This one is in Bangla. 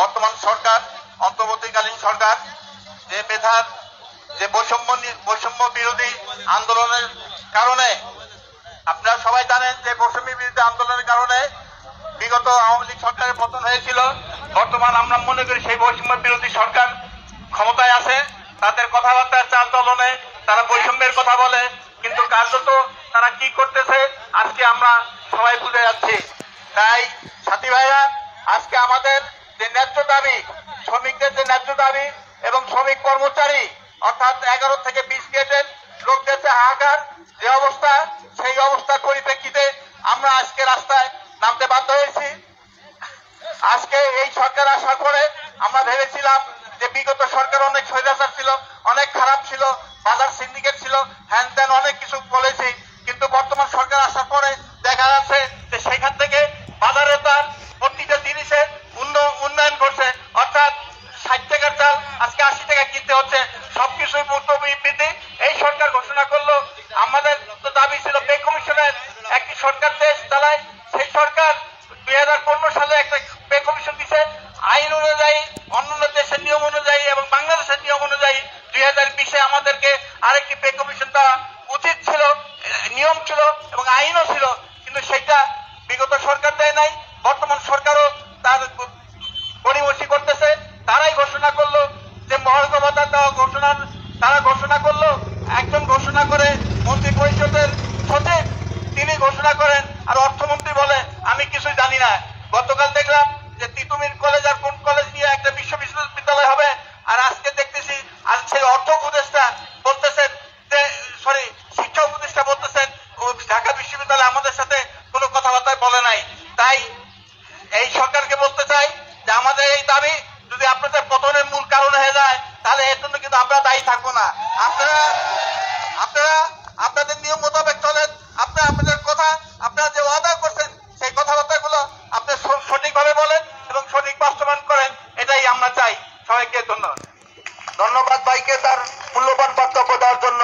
বর্তমান সরকার, অন্তর্বর্তীকালীন সরকার যে মেধার যে বৈষম্য বিরোধী আন্দোলনের কারণে, আপনারা সবাই জানেন যে বৈষম্য বিরোধী আন্দোলনের কারণে বিগত আওয়ামী লীগ সরকারের পতন হয়েছিল। বর্তমান আমরা মনে করি সেই বৈষম্য বিরোধী সরকার ক্ষমতায় আছে, তাদের কথাবার্তার চাল চলনে তারা বৈষম্যের কথা বলে, কিন্তু কার্যত তারা কি করতেছে আজকে আমরা সবাই বুঝে যাচ্ছি। তাই সাথী ভাইরা, আজকে আমাদের যে ন্যায্য দাবি, শ্রমিকদের যে ন্যায্য দাবি এবং শ্রমিক কর্মচারী অর্থাৎ 11 থেকে 20 গ্রেডের লোকদের যে হাহাকার যে অবস্থা, সেই অবস্থার পরিপ্রেক্ষিতে আমরা আজকে রাস্তায় নামতে বাধ্য হয়েছি। আজকে এই সরকার আসার পরে আমরা ভেবেছিলাম যে বিগত সরকার অনেক স্বৈরাচার ছিল, অনেক খারাপ ছিল, বাজার সিন্ডিকেট ছিল, হ্যান ত্যান অনেক কিছু বলেছি, কিন্তু বর্তমান সরকার আসার পরে দেখা যাচ্ছে যে সেখান থেকে বাজারে তার প্রতিটা জিনিসের উন্নয়ন করছে। অর্থাৎ 60 টাকার চাল আজকে 80 টাকা কিনতে হচ্ছে, সবকিছুই মূল্যবৃদ্ধি এই সরকার ঘোষণা করলো। আমাদের তো দাবি ছিল পে কমিশনের একটি সরকার দেশ চালায়, সেই সরকার 2015 সালে একটা পে কমিশন দিছে আইন অনুযায়ী, অন্যান্য দেশের নিয়ম অনুযায়ী এবং বাংলাদেশের নিয়ম অনুযায়ী 2020-এ আমাদেরকে আরেকটি পে কমিশন দেওয়া উচিত ছিল, নিয়ম ছিল এবং আইনও ছিল, কিন্তু সেটা বিগত সরকার দেয় নাই। বর্তমান সরকারও তার গড়িমসি করতেছে। তারাই ঘোষণা করলো যে মহার্ঘ ভাতা দেওয়া তারা ঘোষণা করলো, একজন ঘোষণা করে মন্ত্রী পরিষদের সচিব তিনি ঘোষণা করেন, আর অর্থমন্ত্রী বলে আমি কিছুই জানি না। গতকাল দেখলাম যে তিতুমির কলেজ আর কোন কলেজ নিয়ে একটা বিশ্ববিদ্যালয় হবে, আর আজকে দেখতেছি আর সেই অর্থ উপদেষ্টা বলতেছেন যে শিক্ষা উপদেষ্টা বলতেছেন ঢাকা বিশ্ববিদ্যালয় আমাদের সাথে কোনো কথাবার্তা বলে নাই। তাই এই সরকারকে বলতে চাই যে আমাদের এই দাবি যদি আপনাদের পতনের মূল কারণ হয়ে যায়, তাহলে এর জন্য কিন্তু আমরা দায়ী থাকবো না। আপনারা আপনাদের নিয়ম মোতাবেক চলেন, আপনাদের কথা, আপনারা যে ওয়াদা করছেন সেই কথাবার্তাগুলো আপনি সঠিকভাবে বলেন এবং সঠিক বাস্তবায়ন করেন, এটাই আমরা চাই। সবাইকে ধন্যবাদ ভাইকে তার মূল্যবান বক্তব্য দেওয়ার জন্য।